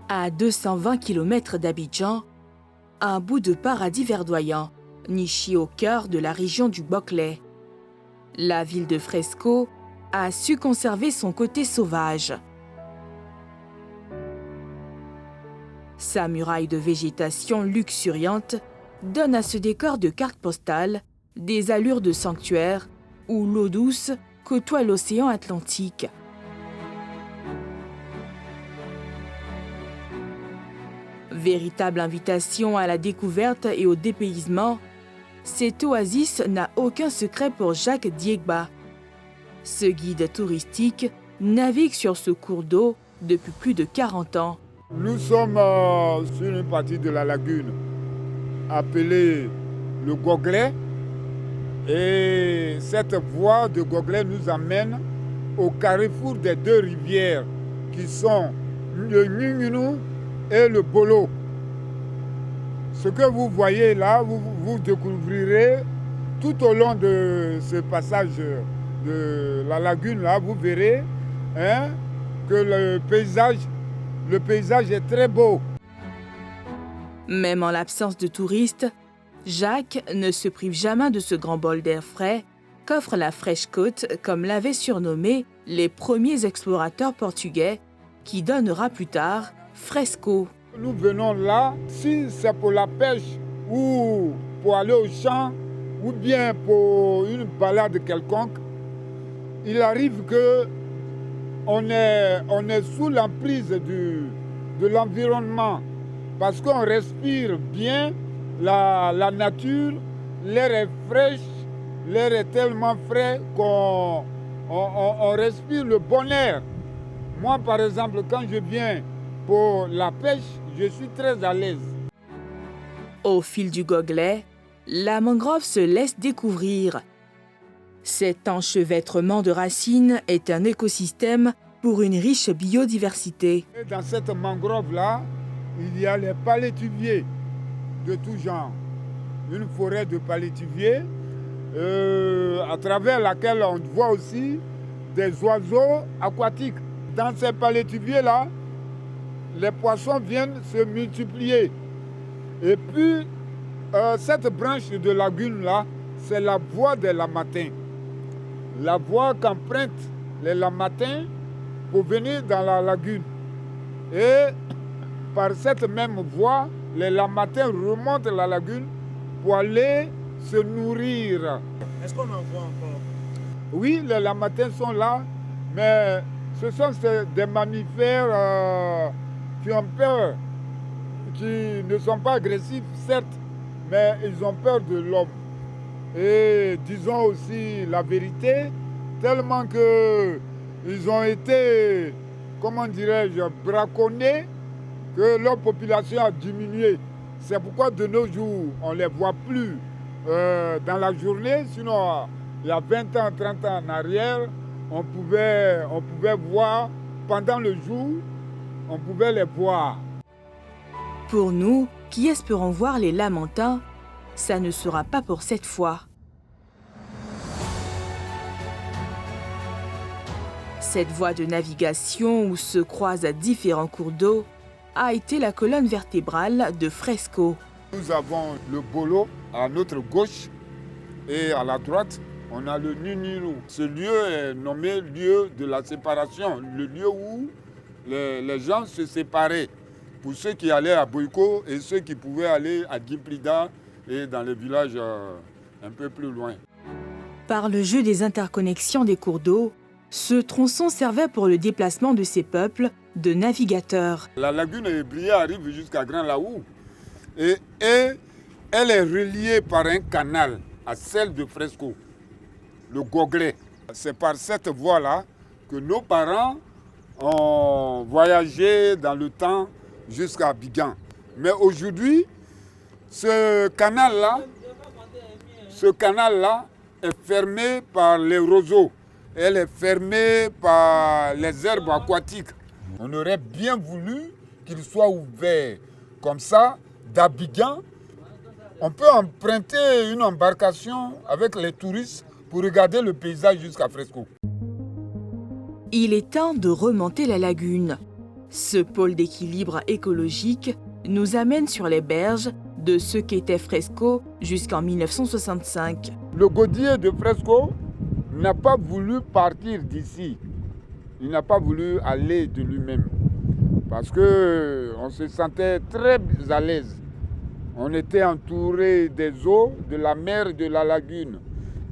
À 220 km d'Abidjan, un bout de paradis verdoyant, niché au cœur de la région du Boclé. La ville de Fresco a su conserver son côté sauvage. Sa muraille de végétation luxuriante donne à ce décor de carte postale des allures de sanctuaire où l'eau douce côtoie l'océan Atlantique. Véritable invitation à la découverte et au dépaysement, cette oasis n'a aucun secret pour Jacques Diegba. Ce guide touristique navigue sur ce cours d'eau depuis plus de 40 ans. Nous sommes sur une partie de la lagune appelée le Goglé. Et cette voie de Goglé nous amène au carrefour des deux rivières qui sont le Nyungunu et le Bolo. Ce que vous voyez là, vous découvrirez tout au long de ce passage de la lagune là, vous verrez que le paysage est très beau. Même en l'absence de touristes, Jacques ne se prive jamais de ce grand bol d'air frais qu'offre la fraîche côte, comme l'avaient surnommé les premiers explorateurs portugais, qui donnera plus tard Fresco. Nous venons là, si c'est pour la pêche ou pour aller au champ ou bien pour une balade quelconque, il arrive que on est sous l'emprise de l'environnement parce qu'on respire bien la nature, l'air est fraîche, l'air est tellement frais qu'on respire le bon air. Moi, par exemple, quand je viens pour la pêche, je suis très à l'aise. Au fil du Goglé, la mangrove se laisse découvrir. Cet enchevêtrement de racines est un écosystème pour une riche biodiversité. Et dans cette mangrove-là, il y a les palétuviers de tout genre. Une forêt de palétuviers à travers laquelle on voit aussi des oiseaux aquatiques. Dans ces palétuviers-là, les poissons viennent se multiplier. Et puis, cette branche de lagune-là, c'est la voie des lamatins. La voie qu'empruntent les lamatins pour venir dans la lagune. Et par cette même voie, les lamatins remontent la lagune pour aller se nourrir. Est-ce qu'on en voit encore? Oui, les lamatins sont là, mais ce sont des mammifères qui ont peur, qui ne sont pas agressifs, certes, mais ils ont peur de l'homme. Et disons aussi la vérité, tellement qu'ils ont été, comment dirais-je, braconnés, que leur population a diminué. C'est pourquoi de nos jours, on ne les voit plus dans la journée. Sinon, il y a 20 ans, 30 ans en arrière, on pouvait voir pendant le jour, on pouvait les voir. Pour nous, qui espérons voir les Lamantins, ça ne sera pas pour cette fois. Cette voie de navigation où se croisent différents cours d'eau a été la colonne vertébrale de Fresco. Nous avons le Bolo à notre gauche et à la droite, on a le Nyungunu. Ce lieu est nommé lieu de la séparation, le lieu où les gens se séparaient. Pour ceux qui allaient à Boyko et ceux qui pouvaient aller à Gimplida et dans les villages un peu plus loin. Par le jeu des interconnexions des cours d'eau, ce tronçon servait pour le déplacement de ces peuples de navigateurs. La lagune Ebrié arrive jusqu'à Grand Laou et elle est reliée par un canal à celle de Fresco, le Goglé. C'est par cette voie-là que nos parents ont voyagé dans le temps jusqu'à Abidjan. Mais aujourd'hui, ce canal-là est fermé par les roseaux. Elle est fermée par les herbes aquatiques. On aurait bien voulu qu'il soit ouvert. Comme ça, d'Abidjan, on peut emprunter une embarcation avec les touristes pour regarder le paysage jusqu'à Fresco. Il est temps de remonter la lagune. Ce pôle d'équilibre écologique nous amène sur les berges de ce qu'était Fresco jusqu'en 1965. Le gaudier de Fresco n'a pas voulu partir d'ici. Il n'a pas voulu aller de lui-même. Parce qu'on se sentait très à l'aise. On était entouré des eaux, de la mer et de la lagune.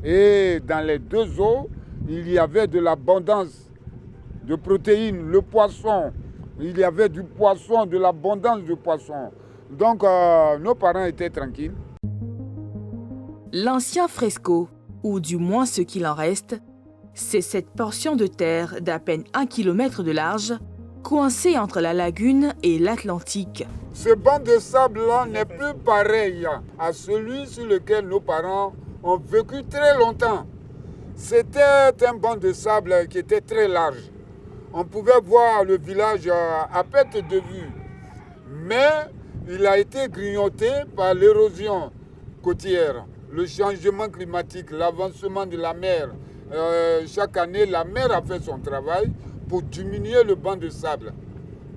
Et dans les deux eaux, il y avait de l'abondance de protéines, le poisson. Il y avait du poisson, de l'abondance de poisson. Donc nos parents étaient tranquilles. L'ancien Fresco, ou du moins ce qu'il en reste, c'est cette portion de terre d'à peine 1 kilomètre de large, coincée entre la lagune et l'Atlantique. Ce banc de sable-là n'est plus pareil à celui sur lequel nos parents ont vécu très longtemps. C'était un banc de sable qui était très large. On pouvait voir le village à perte de vue. Mais il a été grignoté par l'érosion côtière, le changement climatique, l'avancement de la mer. Chaque année, la mer a fait son travail pour diminuer le banc de sable,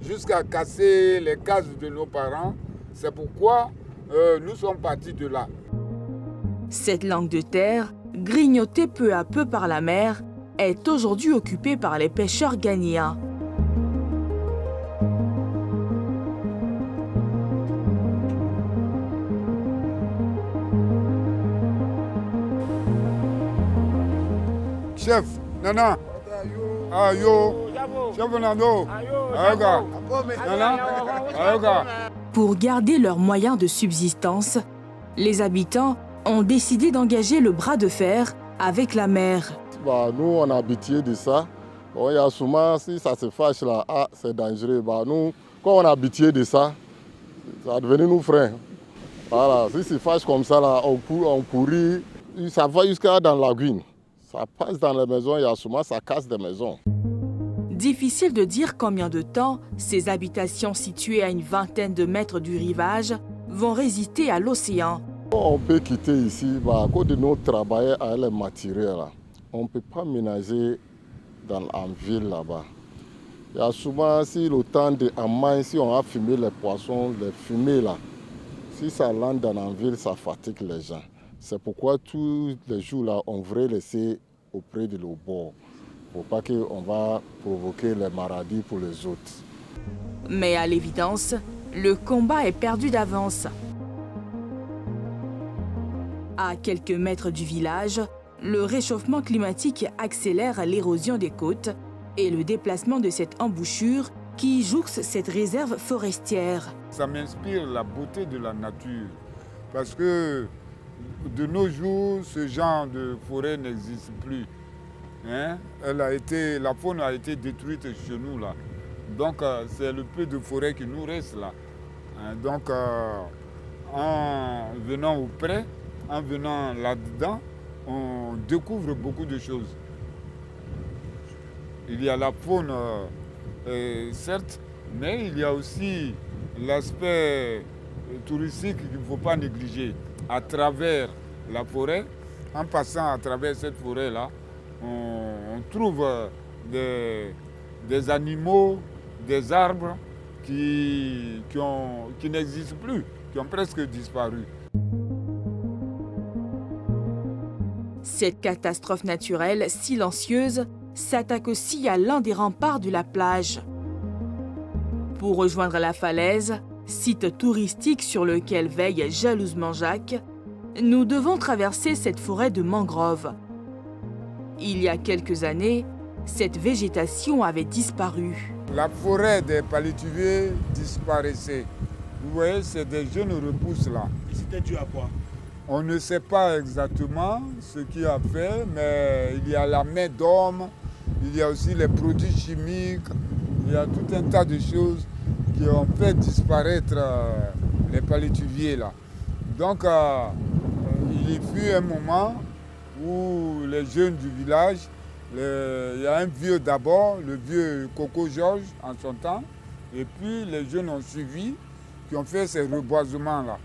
jusqu'à casser les cases de nos parents. C'est pourquoi nous sommes partis de là. Cette langue de terre, grignotée peu à peu par la mer, est aujourd'hui occupée par les pêcheurs ghanéens. Chef, Nana, Ayo, Chef Nano, Ayoga, Nana, Ayoga. Pour garder leurs moyens de subsistance, les habitants ont décidé d'engager le bras de fer avec la mer. Nous, on a habitué de ça. Bon, il y a souvent, si ça se fâche là, c'est dangereux. Nous, quand on a habitué de ça, ça a devenu nos freins. Voilà, si ça se fâche comme ça, là, on courit, ça va jusqu'à dans la lagune. Ça passe dans les maisons, il y a souvent, ça casse des maisons. Difficile de dire combien de temps ces habitations situées à une vingtaine de mètres du rivage vont résister à l'océan. On peut quitter ici, à cause de notre travail avec les matériels. Là. On ne peut pas ménager en ville là-bas. Il y a souvent, si le temps de main, si on a fumé les poissons, les fumées là, si ça rentre dans la ville, ça fatigue les gens. C'est pourquoi tous les jours là, on devrait laisser auprès de l'eau bord, pour pas qu'on va provoquer les maladies pour les autres. Mais à l'évidence, le combat est perdu d'avance. À quelques mètres du village, le réchauffement climatique accélère l'érosion des côtes et le déplacement de cette embouchure qui jouxte cette réserve forestière. Ça m'inspire la beauté de la nature parce que de nos jours, ce genre de forêt n'existe plus. La faune a été détruite chez nous là. Donc c'est le peu de forêt qui nous reste là. Donc en venant auprès, en venant là-dedans, on découvre beaucoup de choses. Il y a la faune, certes, mais il y a aussi l'aspect touristique qu'il ne faut pas négliger. À travers la forêt, en passant à travers cette forêt-là, on trouve des animaux, des arbres qui n'existent plus, qui ont presque disparu. Cette catastrophe naturelle silencieuse s'attaque aussi à l'un des remparts de la plage. Pour rejoindre la falaise, site touristique sur lequel veille jalousement Jacques, nous devons traverser cette forêt de mangroves. Il y a quelques années, cette végétation avait disparu. La forêt des palétuviers disparaissait. Vous voyez, c'est des jeunes repousses là. C'était dû à quoi? On ne sait pas exactement ce qui a fait, mais il y a la main d'homme, il y a aussi les produits chimiques, il y a tout un tas de choses qui ont fait disparaître les palétuviers là. Donc il y fut un moment où les jeunes du village, il y a un vieux d'abord, le vieux Coco Georges en son temps, et puis les jeunes ont suivi, qui ont fait ces reboisements là.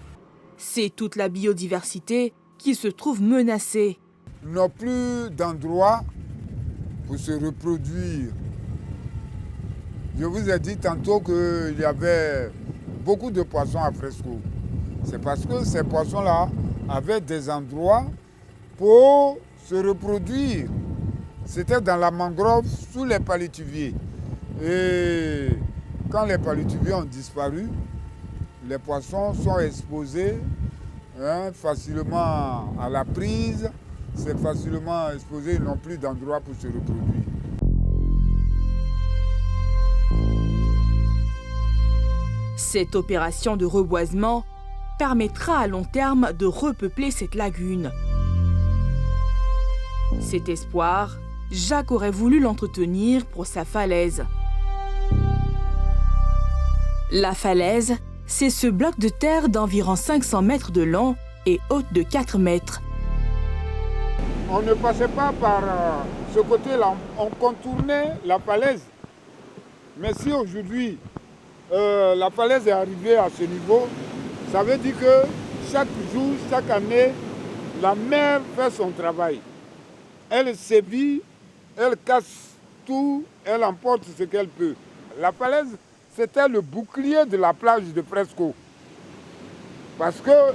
C'est toute la biodiversité qui se trouve menacée. Ils n'ont plus d'endroit pour se reproduire. Je vous ai dit tantôt qu'il y avait beaucoup de poissons à Fresco. C'est parce que ces poissons-là avaient des endroits pour se reproduire. C'était dans la mangrove, sous les palétuviers. Et quand les palétuviers ont disparu, les poissons sont exposés facilement à la prise. C'est facilement exposé, ils n'ont plus d'endroit pour se reproduire. Cette opération de reboisement permettra à long terme de repeupler cette lagune. Cet espoir, Jacques aurait voulu l'entretenir pour sa falaise. La falaise, c'est ce bloc de terre d'environ 500 mètres de long et haute de 4 mètres. On ne passait pas par ce côté-là, on contournait la falaise. Mais si aujourd'hui, la falaise est arrivée à ce niveau, ça veut dire que chaque jour, chaque année, la mer fait son travail. Elle sévit, elle casse tout, elle emporte ce qu'elle peut. La falaise, c'était le bouclier de la plage de Fresco. Parce que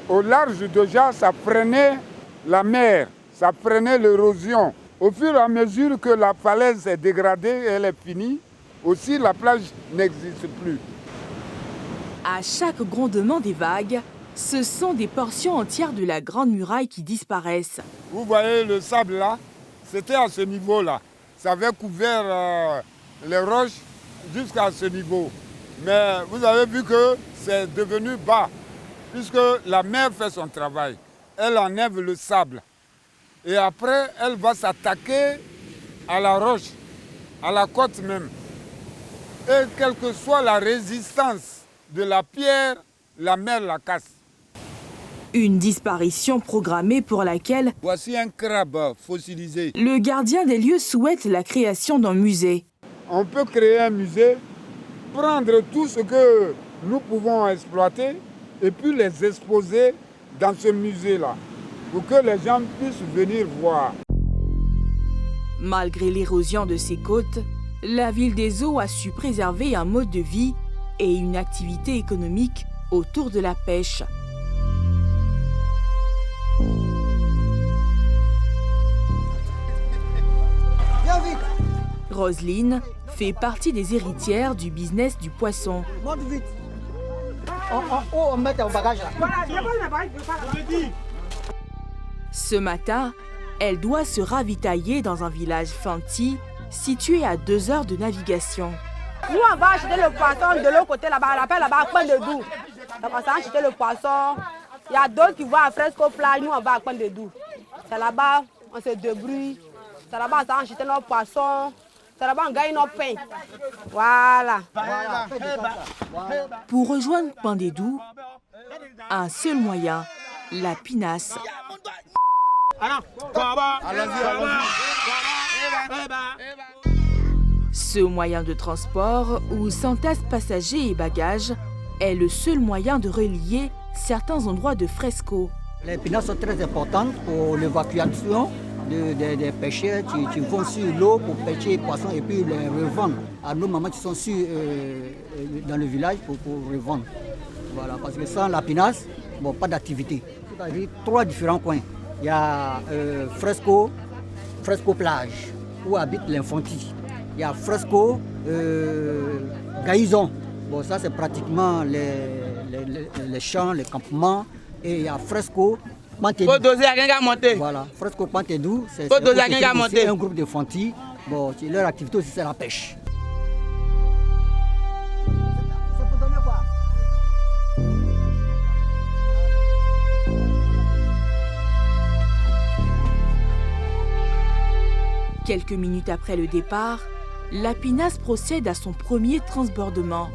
au large déjà, ça freinait la mer, ça freinait l'érosion. Au fur et à mesure que la falaise est dégradée, elle est finie, aussi la plage n'existe plus. À chaque grondement des vagues, ce sont des portions entières de la Grande Muraille qui disparaissent. Vous voyez le sable là, c'était à ce niveau-là. Ça avait couvert les roches jusqu'à ce niveau. Mais vous avez vu que c'est devenu bas, puisque la mer fait son travail. Elle enlève le sable. Et après, elle va s'attaquer à la roche, à la côte même. Et quelle que soit la résistance de la pierre, la mer la casse. Une disparition programmée pour laquelle Voici un crabe fossilisé. le gardien des lieux souhaite la création d'un musée. On peut créer un musée, prendre tout ce que nous pouvons exploiter et puis les exposer dans ce musée-là, pour que les gens puissent venir voir. Malgré l'érosion de ses côtes, la ville des eaux a su préserver un mode de vie et une activité économique autour de la pêche. Roselyne fait partie des héritières du business du poisson. Monte vite. En haut, on met ton bagage là. Ce matin, elle doit se ravitailler dans un village fanti situé à 2 heures de navigation. Nous, on va acheter le poisson de l'autre côté là-bas, on l'appelle là-bas Coin de Doux. Donc on s'en acheter le poisson. Il y a d'autres qui vont à Fresco plage, nous on va à Coin de Doux. C'est là-bas, on se débrouille. C'est là-bas, on s'en acheter nos poissons. C'est là-bas, on gagne nos pains. Voilà. Pour rejoindre Pandédou, un seul moyen, la pinasse. Ce moyen de transport, où s'entassent passagers et bagages, est le seul moyen de relier certains endroits de Fresco. Les pinasses sont très importantes pour l'évacuation des pêcheurs qui vont sur l'eau pour pêcher les poissons et puis les revendre à nos mamans qui sont dans le village pour revendre. Voilà, parce que sans la pinasse, bon, pas d'activité. Il y a 3 différents coins. Il y a Fresco plage, où habite l'infanterie. Il y a Fresco Gaïzon. Bon, ça c'est pratiquement les champs, les campements. Et il y a Fresco Pantedou. Voilà, Fresco Pantedou, c'est un groupe de fantis. Bon, leur activité aussi c'est la pêche. C'est pour donner quoi? Quelques minutes après le départ, la pinasse procède à son premier transbordement.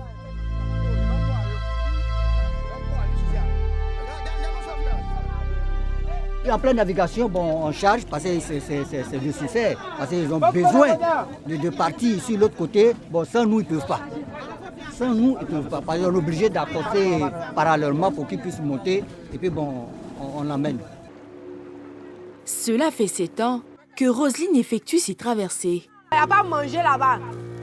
En pleine navigation, bon, on charge parce que c'est nécessaire, parce qu'ils ont besoin de partir sur l'autre côté. Bon, sans nous, ils ne peuvent pas. Sans nous, ils ne peuvent pas. Parce qu'on est obligé d'apporter parallèlement pour qu'ils puissent monter. Et puis, bon, on l'emmène. Cela fait 7 ans que Roselyne effectue ses traversées. Il n'y a pas à manger là-bas.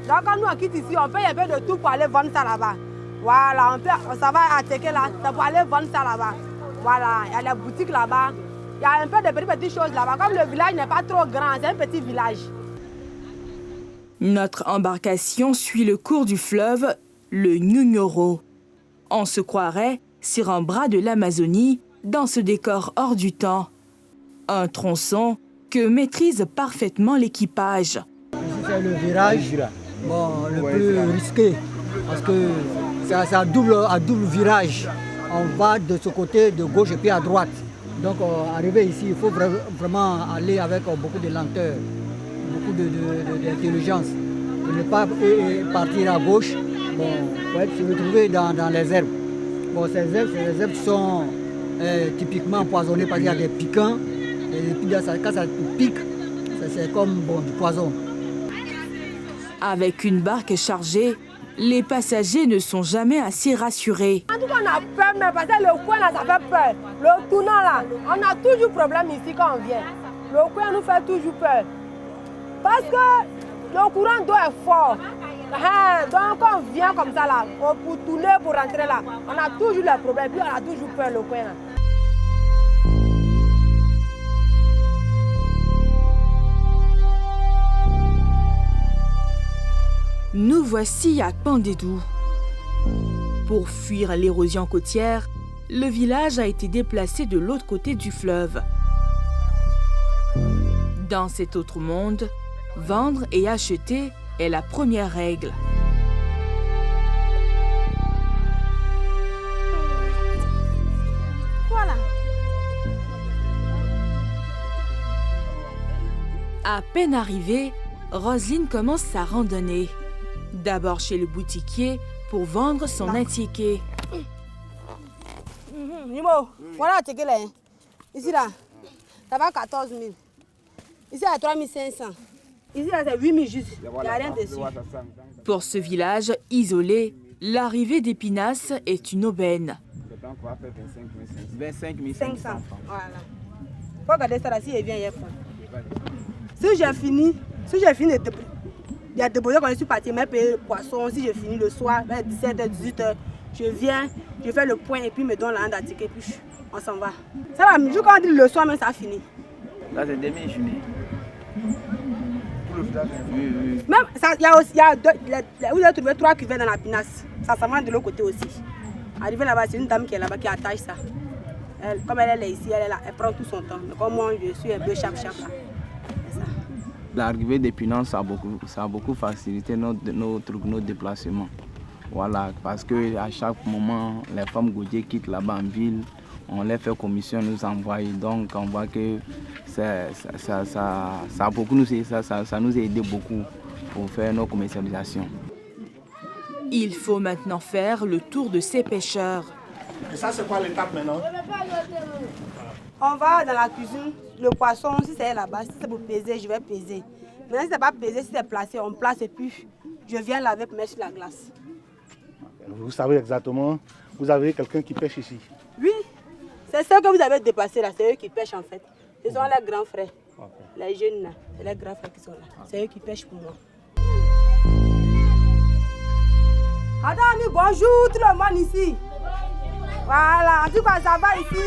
Donc quand nous on quitte ici, on paye un peu de tout pour aller vendre ça là-bas. Voilà, ça va attaquer là, c'est pour aller vendre ça là-bas. Voilà, il y a les boutiques là-bas. Il y a un peu de petites choses là-bas. Comme le village n'est pas trop grand, c'est un petit village. Notre embarcation suit le cours du fleuve, le Ñuñoro. On se croirait sur un bras de l'Amazonie dans ce décor hors du temps. Un tronçon que maîtrise parfaitement l'équipage. C'est le virage le plus risqué parce que c'est à double virage. On va de ce côté de gauche et puis à droite. Donc arriver ici, il faut vraiment aller avec beaucoup de lenteur, beaucoup d'intelligence. Ne pas partir à gauche, se retrouver dans les herbes. Bon, ces herbes sont typiquement empoisonnées parce qu'il y a des piquants. Et puis quand ça pique, c'est comme du poison. Avec une barque chargée, les passagers ne sont jamais assez rassurés. En tout cas, on a peur, mais parce que le coin là, ça fait peur. Le tournant là, on a toujours problème ici quand on vient. Le coin nous fait toujours peur. Parce que le courant d'eau est fort. Donc quand on vient comme ça là, pour tourner, pour rentrer là, on a toujours les problèmes, puis on a toujours peur le coin là. Nous voici à Pandédou. Pour fuir l'érosion côtière, le village a été déplacé de l'autre côté du fleuve. Dans cet autre monde, vendre et acheter est la première règle. Voilà. À peine arrivée, Roselyne commence sa randonnée. D'abord chez le boutiquier pour vendre son attiqué. Nimo, voilà l'attiqué là. Ici là, ça va 14 000. Ici à 3 500. Ici là, c'est 8 000 juste. Il n'y a rien dessus. Pour ce village isolé, l'arrivée d'Épinasse est une aubaine. 25 500. Voilà. Faut regarder ça là, si il vient hier. Si j'ai fini de déposer quand je suis partie, mais payer le poisson, si je finis le soir, vers 17h, 18h, je viens, je fais le point et puis me donne la ticket, puis on s'en va. Ça va, quand on dit le soir, même ça finit. Là, c'est demi-journée. Même, vous avez trouvé 3 cuvettes dans la pinasse. Ça s'en va de l'autre côté aussi. Arrivé là-bas, c'est une dame qui est là-bas qui attache ça. Comme elle est ici, elle est là, elle prend tout son temps. Mais comme moi, je suis un peu chap là. L'arrivée d'Épinasse, ça a beaucoup facilité nos déplacements. Voilà, parce qu'à chaque moment, les femmes gaudiers quittent là-bas en ville, on les fait commission, nous envoie. Donc on voit que ça nous a aidé beaucoup pour faire nos commercialisations. Il faut maintenant faire le tour de ces pêcheurs. Et ça, c'est quoi l'étape maintenant? On va dans la cuisine, le poisson, si c'est là-bas, si c'est pour peser, je vais peser. Maintenant, si c'est pas pesé, si c'est placé, on place et puis je viens laver pour mettre sur la glace. Vous savez exactement, vous avez quelqu'un qui pêche ici? Oui, c'est ça que vous avez dépassé là, c'est eux qui pêchent en fait. Ce sont les grands frères, les jeunes là, c'est les grands frères qui sont là. C'est eux qui pêchent pour moi. Madame, bonjour tout le monde ici. Voilà, en tout cas ça va ici.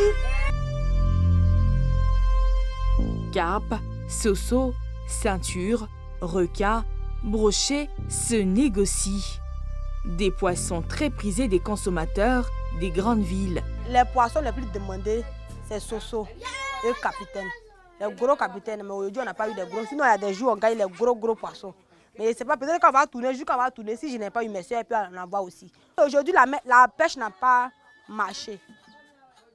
Carpe, soso, ceinture, requin, brochet se négocient. Des poissons très prisés des consommateurs des grandes villes. Les poissons les plus demandés, c'est soso et capitaine. Les gros capitaines, mais aujourd'hui on n'a pas eu de gros. Sinon il y a des jours on gagne les gros poissons. Mais c'est pas peut-être qu'on va tourner, juste qu'on va tourner. Si je n'ai pas eu mes soeurs, et puis on en voit aussi. Aujourd'hui la pêche n'a pas marché.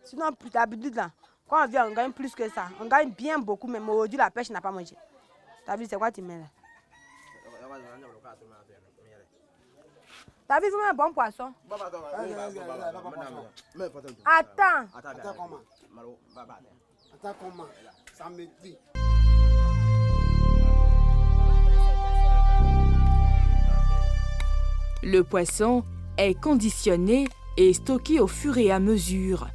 Sinon d'habitude là, quand on vient on gagne plus que ça. On gagne bien beaucoup, mais aujourd'hui la pêche n'a pas mangé. T'as vu c'est quoi tu mets là? T'as vu c'est un bon poisson? Attends. Attends comment? Ça me dit. Le poisson est conditionné et stocké au fur et à mesure.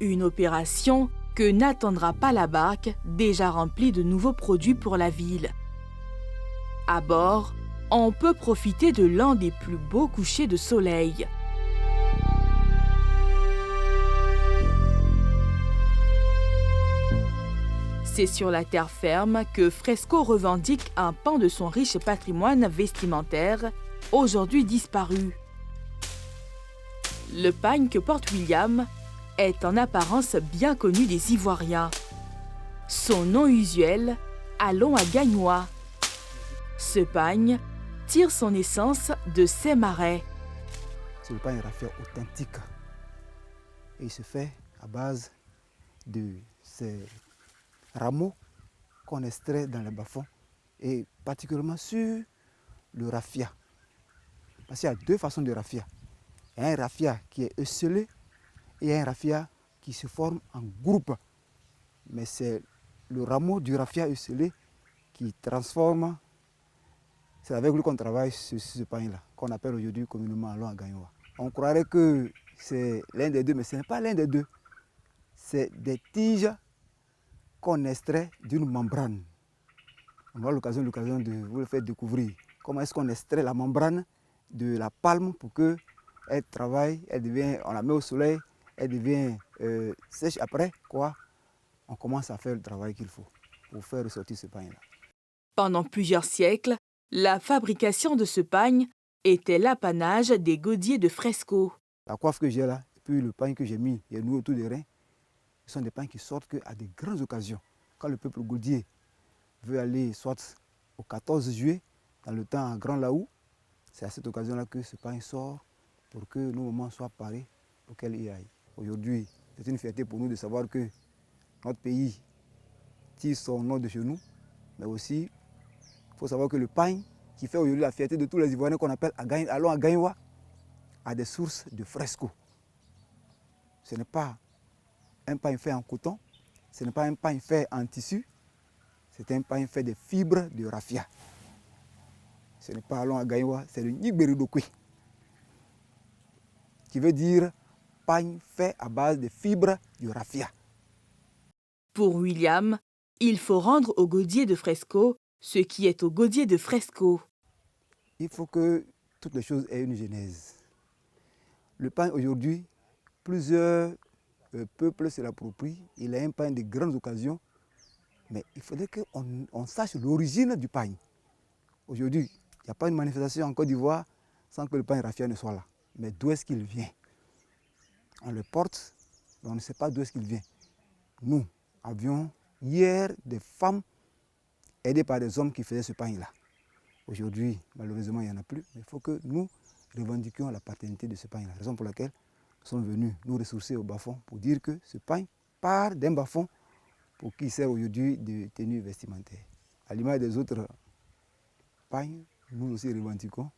Une opération que n'attendra pas la barque déjà remplie de nouveaux produits pour la ville. À bord, on peut profiter de l'un des plus beaux couchers de soleil. C'est sur la terre ferme que Fresco revendique un pan de son riche patrimoine vestimentaire, aujourd'hui disparu. Le pagne que porte William est en apparence bien connu des Ivoiriens. Son nom usuel, allons à Gagnois. Ce pagne tire son essence de ces marais. C'est le pagne raffia authentique. Et il se fait à base de ces rameaux qu'on extrait dans les bas-fonds et particulièrement sur le raffia. Parce qu'il y a deux façons de raffia. Il y a un raffia qui est esselé et il y a un raffia qui se forme en groupe. Mais c'est le rameau du raffia esselé qui transforme. C'est avec lui qu'on travaille sur ce pain-là, qu'on appelle aujourd'hui communément allons à Gagnois. On croirait que c'est l'un des deux, mais ce n'est pas l'un des deux. C'est des tiges qu'on extrait d'une membrane. On aura l'occasion de vous le faire découvrir. Comment est-ce qu'on extrait la membrane de la palme pour qu'elle travaille, on la met au soleil, elle devient sèche. Après, on commence à faire le travail qu'il faut pour faire ressortir ce pain-là. Pendant plusieurs siècles, la fabrication de ce pagne était l'apanage des gaudiers de Fresco. La coiffe que j'ai là, et puis le pagne que j'ai mis, il y a nous autour des reins, ce sont des pains qui sortent qu'à des grandes occasions. Quand le peuple gaudier veut aller soit au 14 juillet, dans le temps à Grand Laou, c'est à cette occasion-là que ce pain sort pour que nos moments soient parés pour qu'elle y aille. Aujourd'hui, c'est une fierté pour nous de savoir que notre pays tire son nom de chez nous, mais aussi, il faut savoir que le pain qui fait aujourd'hui la fierté de tous les Ivoiriens qu'on appelle allons à Gagnois, a des sources de Fresco. Ce n'est pas un pain fait en coton, ce n'est pas un pain fait en tissu, c'est un pain fait de fibres de raffia. Ce n'est pas allons à Gagnois, c'est le Nigberidokwe, qui veut dire pain fait à base de fibres de raffia. Pour William, il faut rendre au gaudier de Fresco ce qui est au gaudier de Fresco. Il faut que toutes les choses aient une genèse. Le pain aujourd'hui, plusieurs peuples se l'approprient. Il est un pain de grandes occasions, mais il faudrait qu'on sache l'origine du pain. Aujourd'hui, il n'y a pas une manifestation en Côte d'Ivoire sans que le pain raffia ne soit là. Mais d'où est-ce qu'il vient? On le porte, mais on ne sait pas d'où est-ce qu'il vient. Nous avions hier des femmes aidées par des hommes qui faisaient ce pain-là. Aujourd'hui, malheureusement, il n'y en a plus, mais il faut que nous revendiquions la paternité de ce pain-là. Raison pour laquelle nous sommes venus nous ressourcer au bas-fond pour dire que ce pain part d'un bas-fond pour qui sert aujourd'hui de tenue vestimentaire. À l'image des autres pains, nous aussi revendiquons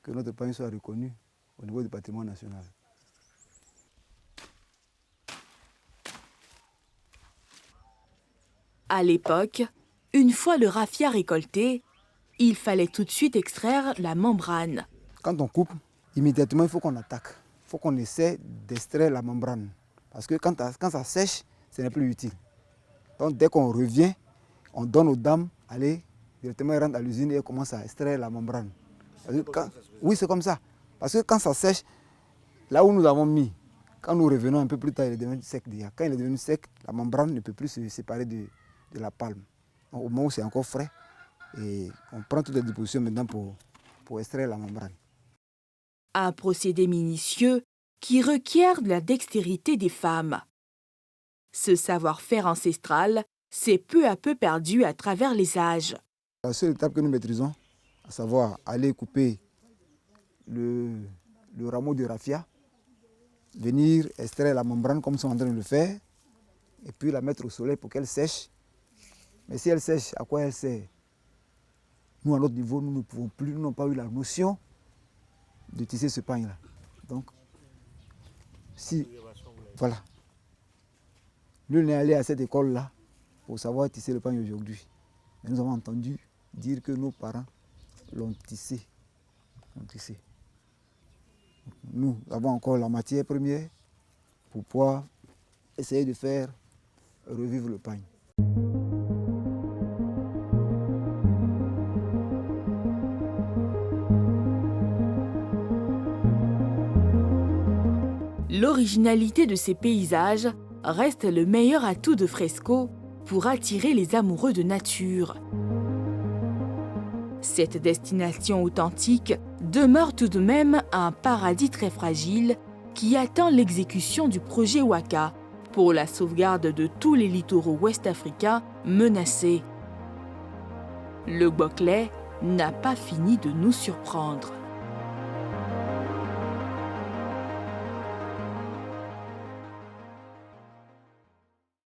que notre pain soit reconnu au niveau du patrimoine national. À l'époque, une fois le raffia récolté, il fallait tout de suite extraire la membrane. Quand on coupe, immédiatement il faut qu'on attaque. Il faut qu'on essaie d'extraire la membrane. Parce que quand ça sèche, ce n'est plus utile. Donc dès qu'on revient, on donne aux dames, allez, directement elles rentrent à l'usine et elles commencent à extraire la membrane. Oui, c'est comme ça. Parce que quand ça sèche, là où nous avons mis, quand nous revenons un peu plus tard, il est devenu sec déjà. Quand il est devenu sec, la membrane ne peut plus se séparer de la palme. Donc, au moment où c'est encore frais, et on prend toutes les dispositions maintenant pour extraire la membrane. Un procédé minutieux qui requiert de la dextérité des femmes. Ce savoir-faire ancestral s'est peu à peu perdu à travers les âges. La seule étape que nous maîtrisons, à savoir aller couper le rameau de raffia, venir extraire la membrane comme nous sommes en train de le faire, et puis la mettre au soleil pour qu'elle sèche. Mais si elle sèche, à quoi elle sert? Nous, à notre niveau, nous ne pouvons plus, nous n'avons pas eu la notion de tisser ce pain-là. Donc, voilà. Nul n'est allé à cette école-là pour savoir tisser le pain aujourd'hui. Mais nous avons entendu dire que nos parents l'ont tissé. Nous avons encore la matière première pour pouvoir essayer de faire revivre le pain. l'originalité de ces paysages reste le meilleur atout de Fresco pour attirer les amoureux de nature. Cette destination authentique demeure tout de même un paradis très fragile qui attend l'exécution du projet Waka pour la sauvegarde de tous les littoraux ouest-africains menacés. Le Boclé n'a pas fini de nous surprendre.